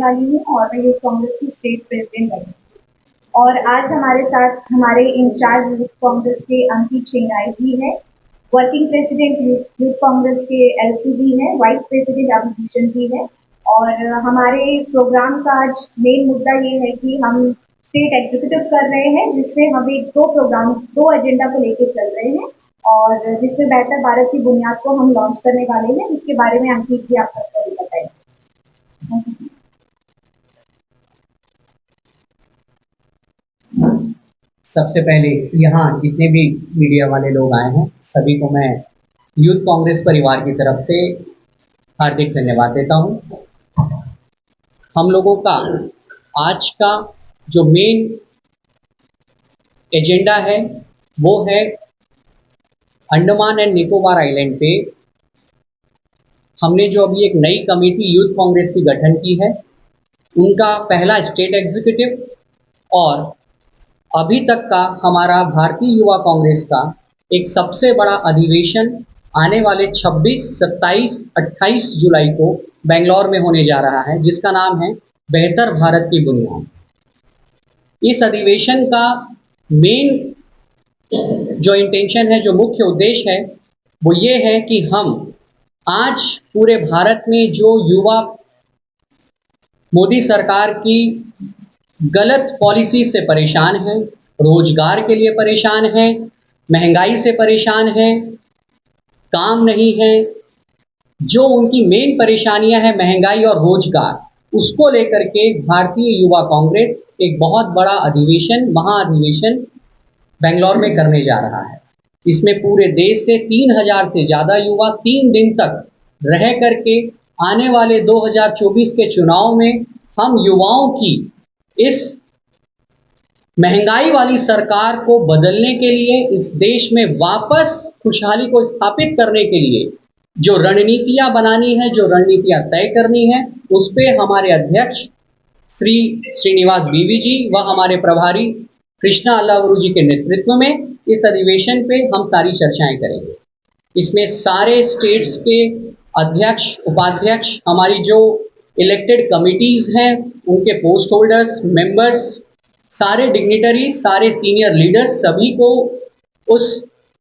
वाली हूँ और मैं यूथ कांग्रेस की स्टेट प्रेसिडेंट रही। और आज हमारे साथ हमारे इंचार्ज यूथ कांग्रेस के अंकित चिंगाई भी है, वर्किंग प्रेसिडेंट यूथ कांग्रेस के एलसी भी है, वाइस प्रेसिडेंट अभिभूषण भी है। और हमारे प्रोग्राम का आज मेन मुद्दा ये है कि हम स्टेट एग्जीक्यूटिव कर रहे हैं, जिसमें हम एक दो एजेंडा को लेकर चल रहे हैं और जिसमें बेहतर भारत की बुनियाद को हम लॉन्च करने वाले हैं, जिसके बारे में अंकित भी आप सबको भी बताएंगे। सबसे पहले यहाँ जितने भी मीडिया वाले लोग आए हैं सभी को मैं यूथ कांग्रेस परिवार की तरफ से हार्दिक धन्यवाद देता हूँ। हम लोगों का आज का जो मेन एजेंडा है वो है अंडमान एंड निकोबार आइलैंड पे हमने जो अभी एक नई कमेटी यूथ कांग्रेस की गठन की है, उनका पहला स्टेट एग्जीक्यूटिव और अभी तक का हमारा भारतीय युवा कांग्रेस का एक सबसे बड़ा अधिवेशन आने वाले 26, 27, 28 जुलाई को बेंगलोर में होने जा रहा है, जिसका नाम है बेहतर भारत की बुनियाद। इस अधिवेशन का मेन जो इंटेंशन है, जो मुख्य उद्देश्य है, वो ये है कि हम आज पूरे भारत में जो युवा मोदी सरकार की गलत पॉलिसी से परेशान हैं, रोजगार के लिए परेशान हैं, महंगाई से परेशान हैं, काम नहीं है, जो उनकी मेन परेशानियां हैं महंगाई और रोजगार, उसको लेकर के भारतीय युवा कांग्रेस एक बहुत बड़ा अधिवेशन, महाअधिवेशन बेंगलोर में करने जा रहा है। इसमें पूरे देश से 3000 से ज़्यादा युवा 3 दिन तक रह करके आने वाले 2024 के चुनाव में हम युवाओं की इस महंगाई वाली सरकार को बदलने के लिए, इस देश में वापस खुशहाली को स्थापित करने के लिए जो रणनीतियां बनानी है, जो रणनीतियां तय करनी है, उस पे हमारे अध्यक्ष श्री श्रीनिवास बीवी जी व हमारे प्रभारी कृष्णा अल्लावरू जी के नेतृत्व में इस अधिवेशन पे हम सारी चर्चाएं करेंगे। इसमें सारे स्टेट्स के अध्यक्ष, उपाध्यक्ष, हमारी जो इलेक्टेड कमिटीज़ हैं, उनके पोस्ट होल्डर्स, मेंबर्स, सारे डिग्निटरी, सारे सीनियर लीडर्स, सभी को उस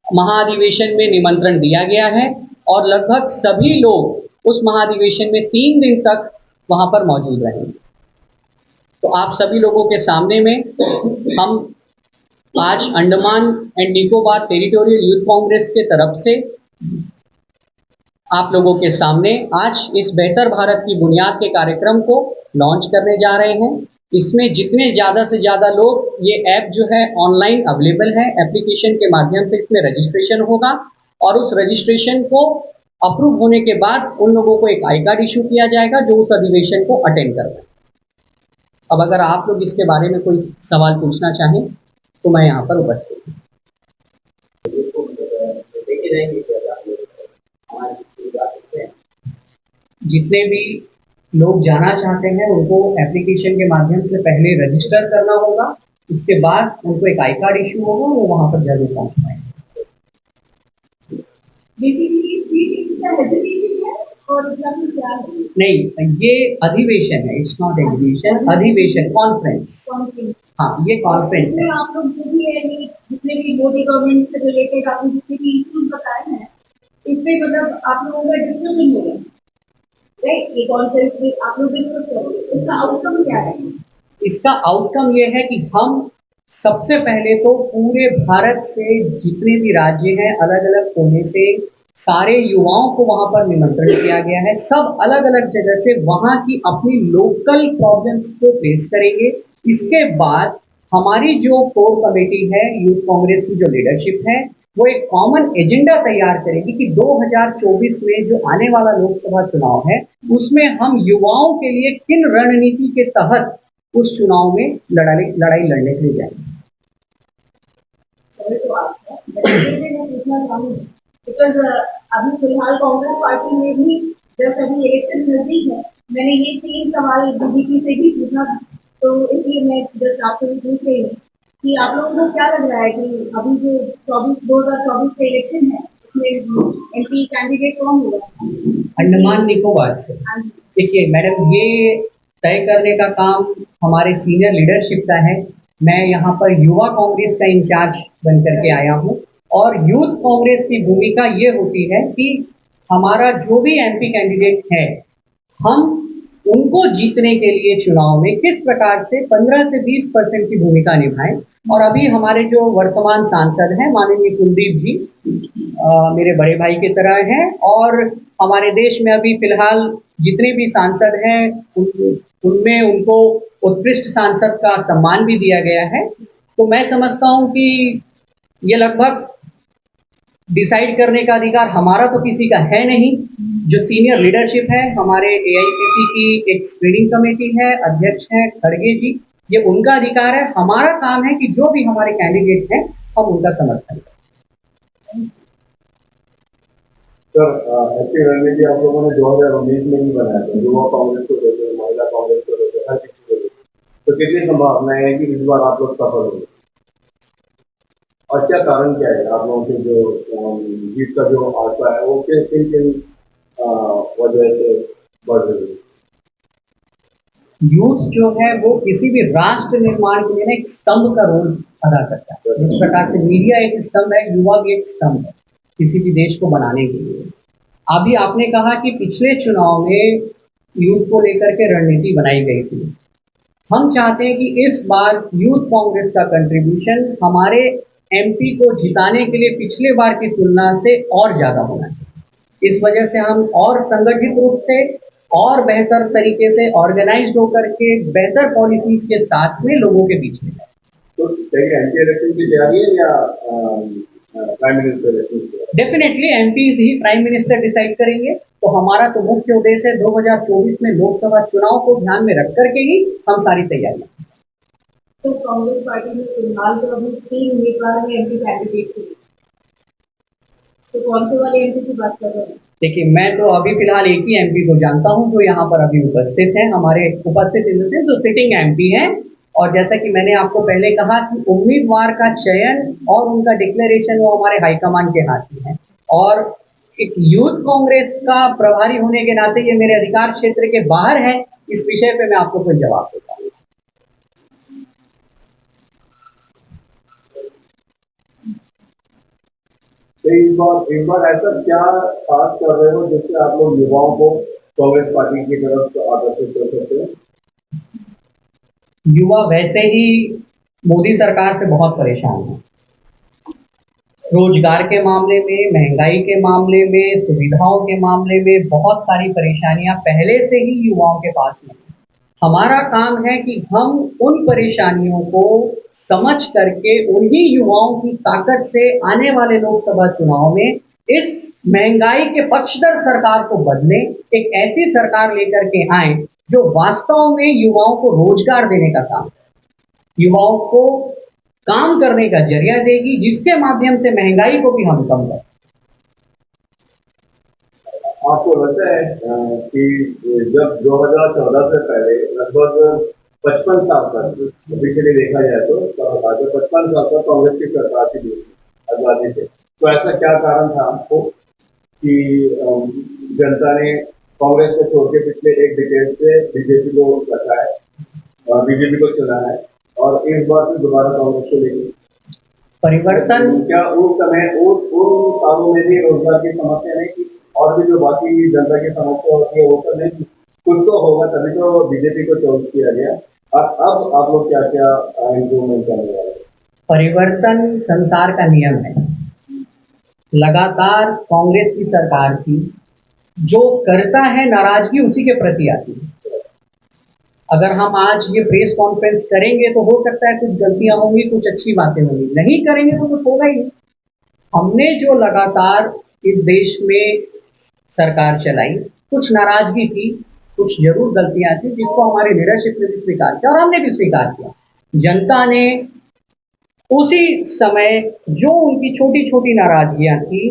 महाधिवेशन में निमंत्रण दिया गया है और लगभग सभी लोग उस महाधिवेशन में 3 दिन तक वहां पर मौजूद रहेंगे। तो आप सभी लोगों के सामने में हम आज Andaman and Nicobar territorial youth Congress के तरफ से आप लोगों के सामने आज इस बेहतर भारत की बुनियाद के कार्यक्रम को लॉन्च करने जा रहे हैं। इसमें जितने ज़्यादा से ज़्यादा लोग, ये ऐप जो है ऑनलाइन अवेलेबल है, एप्लीकेशन के माध्यम से इसमें रजिस्ट्रेशन होगा और उस रजिस्ट्रेशन को अप्रूव होने के बाद उन लोगों को एक आई कार्ड इशू किया जाएगा जो उस अधिवेशन को अटेंड कर पाए। अब अगर आप लोग इसके बारे में कोई सवाल पूछना चाहें तो मैं यहाँ पर उपस्थित हूँ। जितने भी लोग जाना चाहते हैं उनको एप्लीकेशन के माध्यम से पहले रजिस्टर करना होगा, उसके बाद उनको एक आई कार्ड इशू होगा, वो वहां पर जरूर पहुंच पाएंगे। नहीं, ये अधिवेशन है, इट्स नॉट एग्जीबिशन, अधिवेशन, कॉन्फ्रेंस। हाँ, ये कॉन्फ्रेंस है। आप लोग जो भी है, जितने भी मोदी गवर्नमेंट से रिलेटेड आपने जितने भी इश्यूज बताए हैं, इसमें मतलब आप लोगों का डिस्कशन होगा, राइट? ये कॉन्फ्रेंस में आप लोग डिस्कस करोगे, इसका आउटकम क्या है? इसका आउटकम ये है कि हम सबसे पहले तो पूरे भारत से जितने भी राज्य हैं, अलग अलग कोने से सारे युवाओं को वहां पर निमंत्रण किया गया है। सब अलग अलग जगह से वहां की अपनी लोकल प्रॉब्लम्स को फेस करेंगे। इसके बाद हमारी जो कोर कमेटी है, यूथ कांग्रेस की जो लीडरशिप है, वो एक कॉमन एजेंडा तैयार करेगी कि 2024 में जो आने वाला लोकसभा चुनाव है, उसमें हम युवाओं के लिए किन रणनीति के तहत उस चुनाव में लड़ाई लड़ने के लिए जाएंगे। अभी फिलहाल कांग्रेस पार्टी में भी जब सभी इलेक्शन नजदीक है, मैंने ये 3 सवाल बीजेपी से भी पूछा, तो इसलिए मैं जस्ट आपसे पूछ रही हूँ कि आप लोगों को क्या लग रहा है कि अभी जो 2024 का इलेक्शन है, उसमें एमपी कैंडिडेट कौन होगा? अंडमान निकोबार से। देखिए मैडम, ये तय करने का काम हमारे सीनियर लीडरशिप का है। मैं यहाँ पर युवा कांग्रेस का इंचार्ज बन करके आया हूँ और यूथ कांग्रेस की भूमिका ये होती है कि हमारा जो भी एमपी कैंडिडेट है, हम उनको जीतने के लिए चुनाव में किस प्रकार से 15 से 20% की भूमिका निभाएं। और अभी हमारे जो वर्तमान सांसद हैं माननीय कुलदीप जी मेरे बड़े भाई की तरह हैं और हमारे देश में अभी फिलहाल जितने भी सांसद हैं उनमें उनको उत्कृष्ट सांसद का सम्मान भी दिया गया है। तो मैं समझता हूं कि ये लगभग डिसाइड करने का अधिकार हमारा तो किसी का है नहीं। जो सीनियर लीडरशिप है, हमारे एआईसीसी की एक स्क्रीनिंग कमेटी है, अध्यक्ष हैं खड़गे जी, ये उनका अधिकार है। हमारा काम है कि जो भी हमारे कैंडिडेट हैं हम उनका समर्थन करें। सर, ऐसी रणनीति आप लोगों ने 2019 में भी बनाया था, युवा कांग्रेस को देते, महिला कांग्रेस को देते, हर किसी को देते, तो कितनी संभावनाएं है कि इस बार आप लोग सफल होंगे और क्या कारण क्या है आप लोगों के जो जीत का जो आशा है वो किन किन वजह से बढ़ रही है? यूथ जो है वो किसी भी राष्ट्र निर्माण के लिए ना एक स्तंभ का रोल अदा करता है। जिस प्रकार से मीडिया एक स्तंभ है, युवा भी एक स्तंभ है किसी भी देश को बनाने के लिए। अभी आपने कहा कि पिछले चुनाव में यूथ को लेकर के रणनीति बनाई गई थी। हम चाहते हैं कि इस बार यूथ कांग्रेस का कंट्रीब्यूशन हमारे एमपी को जिताने के लिए पिछले बार की तुलना से और ज्यादा होना चाहिए। इस वजह से हम और संगठित रूप से और बेहतर तरीके से ऑर्गेनाइज्ड होकर के बेहतर पॉलिसीज के साथ में लोगों के बीच में। तो एमपी इलेक्शन की तैयारी है या prime minister election? Definitely MPs ही प्राइम मिनिस्टर डिसाइड करेंगे। तो हमारा तो मुख्य उद्देश्य है 2024 में लोकसभा चुनाव को ध्यान में रख करके ही हम सारी तैयारियां। तो कांग्रेस पार्टी में फिलहाल तो अभी 3 उम्मीदवार हैं एमपी कैंडिडेट के लिए, तो कौन से वाले एमपी की बात कर रहे हैं? देखिए, मैं तो अभी फिलहाल एक ही एमपी को जानता हूं जो यहाँ पर अभी उपस्थित है। हमारे उपस्थित इन से जो सिटिंग एमपी हैं, और जैसा कि मैंने आपको पहले कहा कि उम्मीदवार का चयन और उनका डिक्लेरेशन वो हमारे हाईकमान के हाथ में है। और एक यूथ कांग्रेस का प्रभारी होने के नाते ये मेरे अधिकार क्षेत्र के बाहर है, इस विषय पे मैं आपको कोई जवाब देता हूँ। तो इस बार ऐसा क्या खास कर रहे हो जिससे आप लोग युवाओं को कांग्रेस पार्टी की तरफ आकर्षित कर सकते हैं? युवा वैसे ही मोदी सरकार से बहुत परेशान है। रोजगार के मामले में, महंगाई के मामले में, सुविधाओं के मामले में बहुत सारी परेशानियां पहले से ही युवाओं के पास में। हमारा काम है कि हम उन परेशानियों को समझ करके उन्हीं युवाओं की ताकत से आने वाले लोकसभा चुनाव में इस महंगाई के पक्षधर सरकार को बदलें, एक ऐसी सरकार लेकर के आए जो वास्तव में युवाओं को रोजगार देने का काम करे, युवाओं को काम करने का जरिया देगी, जिसके माध्यम से महंगाई को भी हम कम करें। आपको लगता है कि जब 2014 से पहले लगभग 55 साल तक ऑफिशियली देखा जाए तो 55 साल तक कांग्रेस की सरकार थी आजादी से, तो ऐसा क्या कारण था आपको कि जनता ने कांग्रेस को छोड़ के पिछले एक डिकेड से बीजेपी को रखा है और बीजेपी को चुना है और इस बार फिर दोबारा कांग्रेस को लेकर परिवर्तन? क्या उस समय उन सालों में भी रोजगार की समस्या नहीं थी और भी जो बाकी जनता की समस्या होती है वो सब नहीं, कुछ तो होगा तभी तो बीजेपी को चॉइस किया गया। अब आप लोग क्या क्या इम्प्रूवमेंट करने वाले? परिवर्तन संसार का नियम है। लगातार कांग्रेस की सरकार थी, जो करता है नाराजगी उसी के प्रति आती है। अगर हम आज ये प्रेस कॉन्फ्रेंस करेंगे तो हो सकता है कुछ गलतियां होंगी, कुछ अच्छी बातें होंगी, नहीं करेंगे तो कुछ होगा ही नहीं। हमने जो लगातार इस देश में सरकार चलाई, कुछ नाराजगी थी, कुछ जरूर गलतियां थी, जिसको हमारी लीडरशिप ने भी स्वीकार किया और हमने भी स्वीकार किया। जनता ने उसी समय जो उनकी छोटी छोटी नाराजगियां थी,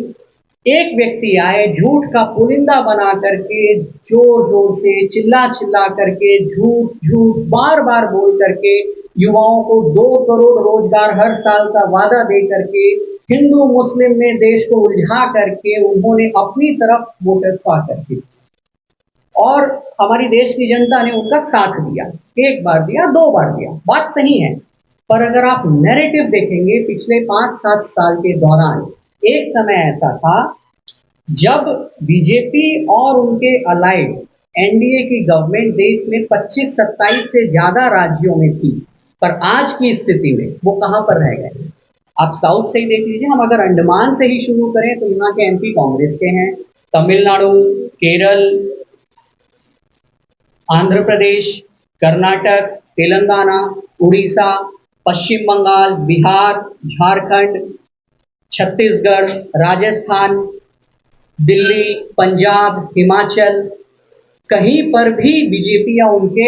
एक व्यक्ति आए झूठ का पुलिंदा बना करके जोर जोर से चिल्ला चिल्ला करके झूठ बार बार बोल करके युवाओं को 2 करोड़ रोजगार हर साल का वादा दे करके हिंदू मुस्लिम में देश को उलझा करके उन्होंने अपनी तरफ वोटर्स को आकर्षित किया। और हमारी देश की जनता ने उनका साथ दिया, एक बार दिया, दो बार दिया, बात सही है। पर अगर आप नैरेटिव देखेंगे पिछले 5-7 साल के दौरान, एक समय ऐसा था जब बीजेपी और उनके अलाइड एनडीए की गवर्नमेंट देश में 25-27 से ज्यादा राज्यों में थी, पर आज की स्थिति में वो कहां पर रह गए। आप साउथ से ही देख लीजिए, हम अगर अंडमान से ही शुरू करें तो यहाँ के एमपी कांग्रेस के हैं, तमिलनाडु, केरल, आंध्र प्रदेश, कर्नाटक, तेलंगाना, उड़ीसा, पश्चिम बंगाल, बिहार, झारखंड, छत्तीसगढ़, राजस्थान, दिल्ली, पंजाब, हिमाचल, कहीं पर भी बीजेपी या उनके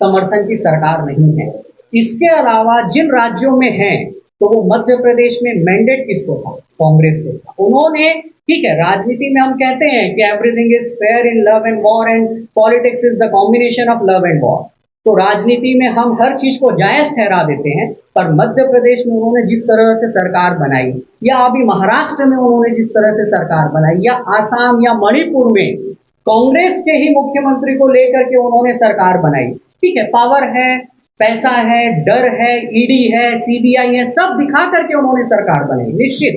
समर्थन की सरकार नहीं है। इसके अलावा जिन राज्यों में है, तो वो मध्य प्रदेश में मैंडेट किसको था? कांग्रेस को था। उन्होंने, ठीक है, राजनीति में हम कहते हैं कि everything is fair in love and war and politics is the combination of love and war. तो राजनीति में हम हर चीज को जायज ठहरा देते हैं, पर मध्य प्रदेश में उन्होंने जिस तरह से सरकार बनाई, या अभी महाराष्ट्र में उन्होंने जिस तरह से सरकार बनाई, या आसाम या मणिपुर में कांग्रेस के ही मुख्यमंत्री को लेकर के उन्होंने सरकार बनाई। ठीक है, पावर है, पैसा है, डर है, ईडी है, सीबीआई है, सब दिखा करके उन्होंने सरकार बनाई, निश्चित।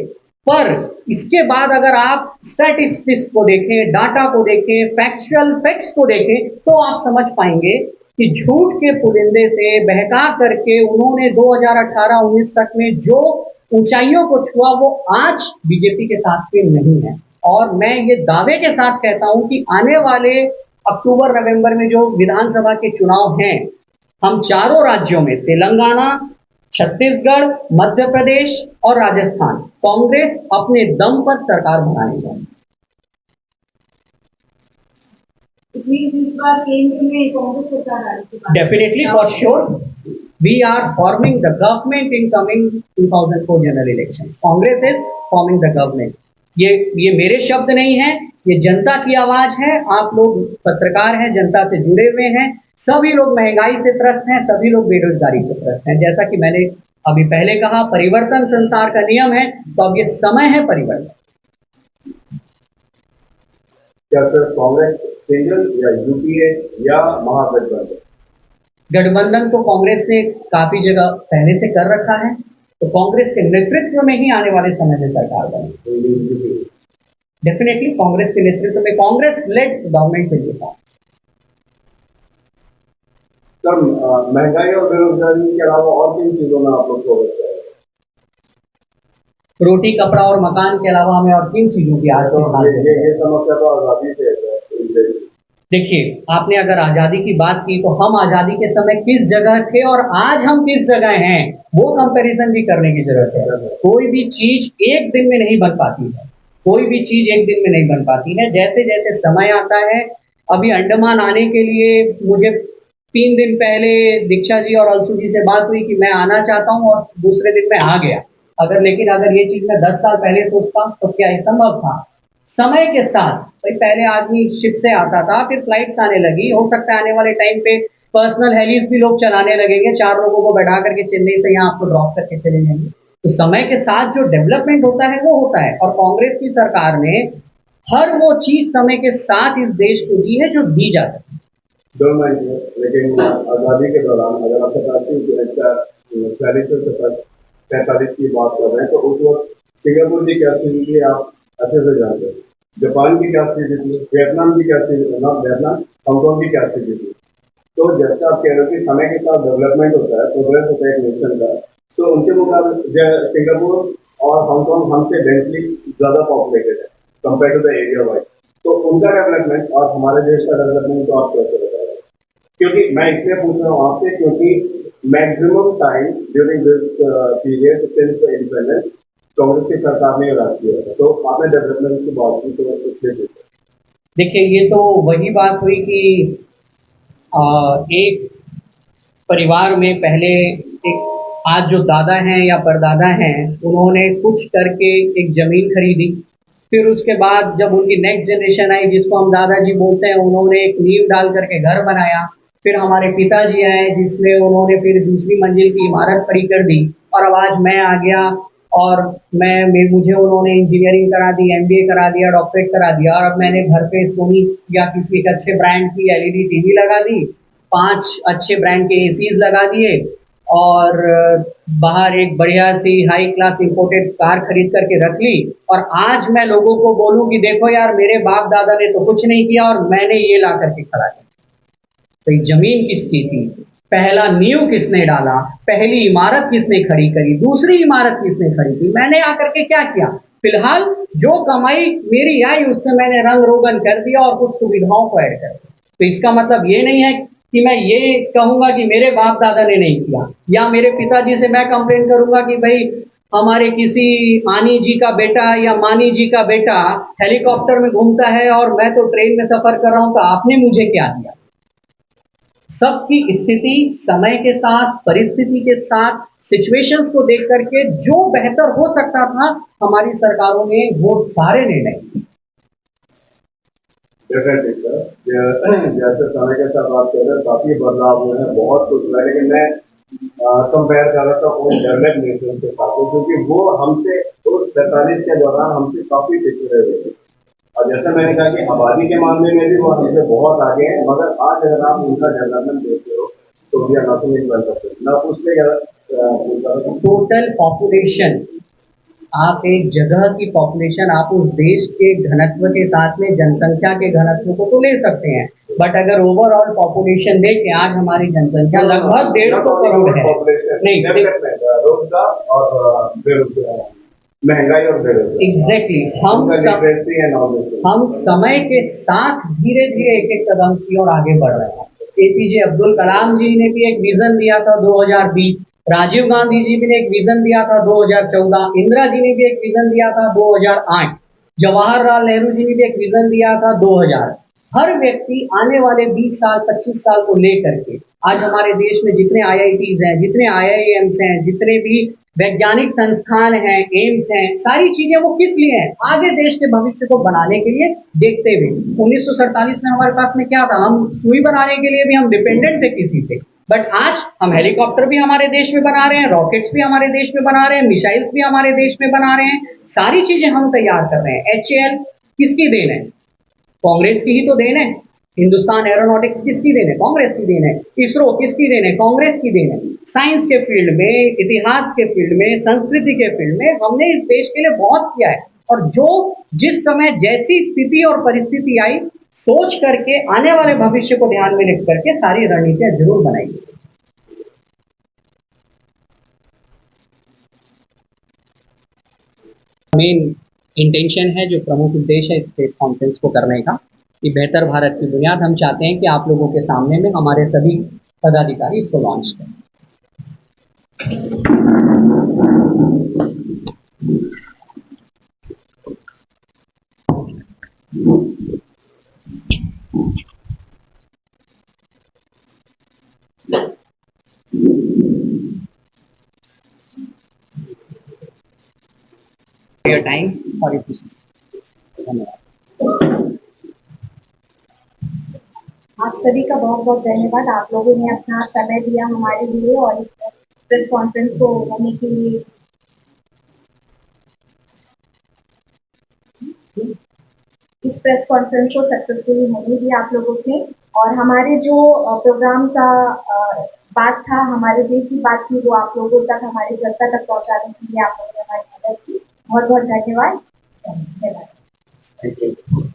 पर इसके बाद अगर आप स्टैटिस्टिक्स को देखें, डाटा को देखें, फैक्चुअल फैक्ट्स को देखें, तो आप समझ पाएंगे कि झूठ के पुलिंदे से बहका करके उन्होंने 2018-19 तक में जो ऊंचाइयों को छुआ, वो आज बीजेपी के साथ में नहीं है। और मैं ये दावे के साथ कहता हूं कि आने वाले अक्टूबर-नवंबर में जो विधानसभा के चुनाव हैं, हम चारों राज्यों में, तेलंगाना, छत्तीसगढ़, मध्य प्रदेश और राजस्थान, कांग्रेस अपने दम पर सरकार बनाने जाएगी। इस बार केंद्र में कांग्रेस सरकार आने की बात। Definitely, for sure, we are forming the government in coming 2004 general elections. Congress is forming the government. ये मेरे शब्द नहीं है, ये जनता की आवाज है। आप लोग पत्रकार हैं, जनता से जुड़े हुए हैं, सभी लोग महंगाई से त्रस्त हैं, सभी लोग बेरोजगारी से त्रस्त हैं। जैसा कि मैंने अभी पहले कहा, परिवर्तन संसार का नियम है, तो अब ये समय है परिवर्तन। क्या सर कांग्रेस केंद्र या यूपीए या महागठबंधन? गठबंधन तो कांग्रेस ने काफी जगह पहले से कर रखा है, तो कांग्रेस के नेतृत्व में ही आने वाले समय में सरकार बनेगी। डेफिनेटली कांग्रेस के नेतृत्व में, कांग्रेस लेड गवर्नमेंट के लिए था। सर, महंगाई और बेरोजगारी के अलावा और किन चीजों में आप लोग फोकस करें? रोटी, कपड़ा और मकान के अलावा हमें और किन चीजों की आज ये समस्या तो आजादी से है। देखिए, आपने अगर आजादी की बात की, तो हम आजादी के समय किस जगह थे और आज हम किस जगह हैं, वो कंपैरिजन भी करने की जरूरत है। कोई भी चीज एक दिन में नहीं बन पाती है, कोई भी चीज एक दिन में नहीं बन पाती है। जैसे जैसे समय आता है, अभी अंडमान आने के लिए मुझे 3 दिन पहले दीक्षा जी और अलसू जी से बात हुई कि मैं आना चाहता हूं, और दूसरे दिन मैं आ गया। लेकिन अगर ये चीज मैं 10 साल पहले सोचता तो क्या ये संभव था? समय के साथ भाई, पहले आदमी शिप से आता था, फिर फ्लाइट्स आने लगी, हो सकता है आने वाले टाइम पे पर्सनल हेलीज भी लोग चलाने लगेंगे, 4 लोगों को बैठा करके चेन्नई से यहाँ आपको ड्रॉप करके चले जाएंगे। तो समय के साथ जो डेवलपमेंट होता है वो होता है, और कांग्रेस की सरकार ने हर वो चीज समय के साथ इस देश को दी है जो दी जा सके। लेकिन आजादी के दौरान अगर आप 1946 से 45 की बात कर रहे हैं, तो उस वक्त सिंगापुर की क्या स्थिति थी आप अच्छे से जानते हैं, जापान की क्या स्थिति थी, वियतनाम की क्या स्थिति थी, हांगकॉन्ग की क्या स्थिति थी। तो जैसे आप कह रहे हो कि समय के साथ डेवलपमेंट होता है, प्रोग्रेस होता है एक नेशन का, तो उनके मुकाबले सिंगापुर और हांगकॉन्ग हमसे डेंसली ज्यादा पॉपुलेटेड है compare to the area wise. तो उनका डेवलपमेंट और हमारे देश का डेवलपमेंट तो आप कैसे बताएंगे? क्योंकि मैं इसलिए पूछ रहा हूँ आपसे, क्योंकि maximum time during this period since independence Congress की सरकार ने राज किया है, तो आपने डेवलपमेंट की बात की, तो इसलिए देखिए, ये तो वही बात हुई कि एक परिवार में पहले एक, आज जो दादा हैं या परदादा हैं, उन्होंने कुछ करके एक जमीन खरीदी, फिर उसके बाद जब उनकी नेक्स्ट जनरेशन आई, जिसको हम दादाजी बोलते हैं, उन्होंने एक नींव डाल करके घर बनाया। फिर हमारे पिताजी आए, जिसमें उन्होंने फिर दूसरी मंजिल की इमारत खड़ी कर दी, और अब आज मैं आ गया और मुझे उन्होंने इंजीनियरिंग करा दी, एमबीए करा दिया, डॉक्टरेट करा दिया, और अब मैंने घर पे सोनी या किसी एक अच्छे ब्रांड की एलईडी टीवी लगा दी, 5 अच्छे ब्रांड के एसीज लगा दिए, और बाहर एक बढ़िया सी हाई क्लास इंपोर्टेड कार खरीद करके रख ली, और आज मैं लोगों को बोलूं कि देखो यार, मेरे बाप दादा ने तो कुछ नहीं किया और मैंने ये ला करके खड़ा किया। तो ये जमीन किसकी थी, पहला नींव किसने डाला, पहली इमारत किसने खड़ी करी, दूसरी इमारत किसने खड़ी की, मैंने आकर के क्या किया, फिलहाल जो कमाई मेरी आई उससे मैंने रंग रोगन कर दिया और कुछ सुविधाओं को ऐड कर दिया। तो इसका मतलब ये नहीं है कि मैं ये कहूंगा कि मेरे बाप दादा ने नहीं किया, या मेरे पिताजी से मैं कंप्लेन करूंगा कि भाई हमारे किसी आनी जी का बेटा या मानी जी का बेटा हेलीकॉप्टर में घूमता है और मैं तो ट्रेन में सफर कर रहा हूं, तो आपने मुझे क्या दिया। सबकी स्थिति समय के साथ, परिस्थिति के साथ, सिचुएशंस को देख करके जो बेहतर हो सकता था हमारी सरकारों ने वो सारे निर्णय लिए। जैसे समय के साथ आप कह रहे हैं काफी बदलाव हुए हैं, बहुत कुछ हुआ है, लेकिन मैं कंपेयर कर रहा था उन डेवलप्ड नेशन के साथ, क्योंकि वो हमसे 1947 के दौरान हमसे काफी पिछड़े हुए थे। और जैसा मैंने कहा कि आबादी के मामले में भी वो हमसे बहुत आगे हैं, मगर आज अगर आप उनका डेवलपमेंट देखते हो तो we are nothing in front. ना उसमें टोटल पॉपुलेशन, आप एक जगह की पॉपुलेशन, आप उस देश के घनत्व के साथ में जनसंख्या के घनत्व को तो ले सकते हैं, बट अगर ओवरऑल पॉपुलेशन देखें, आज हमारी जनसंख्या लगभग 150 करोड़ है। नहीं, रोजगार और बेरोजगार, महंगाई और बेरोजगारी, एग्जैक्टली हम समय के साथ धीरे धीरे एक एक कदम की ओर आगे बढ़ रहे हैं। एपीजे अब्दुल कलाम जी ने भी एक विजन दिया था 2020, राजीव गांधी जी ने एक विजन दिया था 2014, इंदिरा जी ने भी एक विजन दिया था 2008, जवाहरलाल नेहरू जी ने भी एक विजन दिया था 2000। हर व्यक्ति आने वाले 20 साल 25 साल को लेकर के आज हमारे देश में जितने आईआईटीज हैं, जितने आईआईएम्स हैं, जितने भी वैज्ञानिक संस्थान हैं, एम्स हैं, सारी चीजें वो किस लिए हैं, आगे देश के भविष्य को बनाने के लिए। देखते हुए 1947 में हमारे पास में क्या था, हम सुई बनाने के लिए भी हम डिपेंडेंट थे किसी पे, बट आज हम हेलीकॉप्टर भी हमारे देश में बना रहे हैं, रॉकेट्स भी हमारे देश में बना रहे हैं, मिसाइल्स भी हमारे देश में बना रहे हैं, सारी चीजें हम तैयार कर रहे हैं। HAL किसकी देन है, कांग्रेस की ही तो देन है। हिंदुस्तान एरोनॉटिक्स किसकी देन है, कांग्रेस की देन है। इसरो किसकी देन है, कांग्रेस की देन है। साइंस के फील्ड में, इतिहास के फील्ड में, संस्कृति के फील्ड में हमने इस देश के लिए बहुत किया है, और जो जिस समय जैसी स्थिति और परिस्थिति आई, सोच करके आने वाले भविष्य को ध्यान में रख करके सारी रणनीतियां जरूर बनाई। मेन इंटेंशन है, जो प्रमुख उद्देश्य है इस प्रेस कॉन्फ्रेंस को करने का, कि बेहतर भारत की बुनियाद हम चाहते हैं कि आप लोगों के सामने में हमारे सभी पदाधिकारी इसको लॉन्च करें। your time for your questions. धन्यवाद। आप सभी का बहुत बहुत धन्यवाद। आप लोगों ने अपना समय दिया हमारे लिए और इस प्रेस कॉन्फ्रेंस को होने के लिए। इस प्रेस कॉन्फ्रेंस को सक्सेसफुली होने दिया आप लोगों ने, और हमारे जो प्रोग्राम का बात था, हमारे देश की बात थी, वो आप लोगों तक, हमारी जनता तक पहुंचाने के लिए आप लोगों ने हमारी मदद की। बहुत बहुत धन्यवाद। Thank you.